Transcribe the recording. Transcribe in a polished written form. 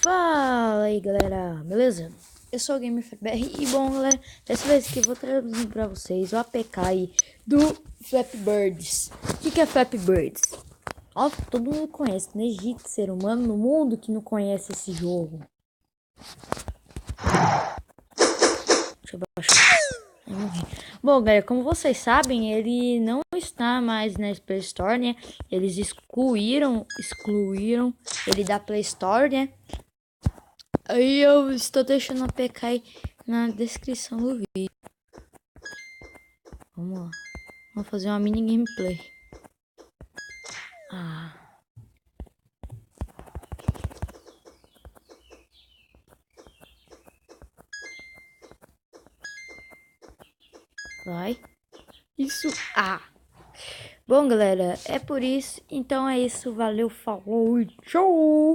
Fala aí galera, beleza? Eu sou o Gamer Fleppy e bom galera, dessa vez que eu vou trazer pra vocês o APK aí do Flappy Birds. O que é Flappy Birds? Ó, todo mundo conhece, não existe ser humano no mundo que não conhece esse jogo. Deixa eu baixar. Bom galera, como vocês sabem, ele não está mais na Play Store, né? Eles excluíram ele da Play Store, né? Aí eu estou deixando a APK aí na descrição do vídeo. Vamos lá. Vamos fazer uma mini gameplay. Vai. Isso. Bom, galera, é por isso. Então é isso. Valeu, falou e tchau.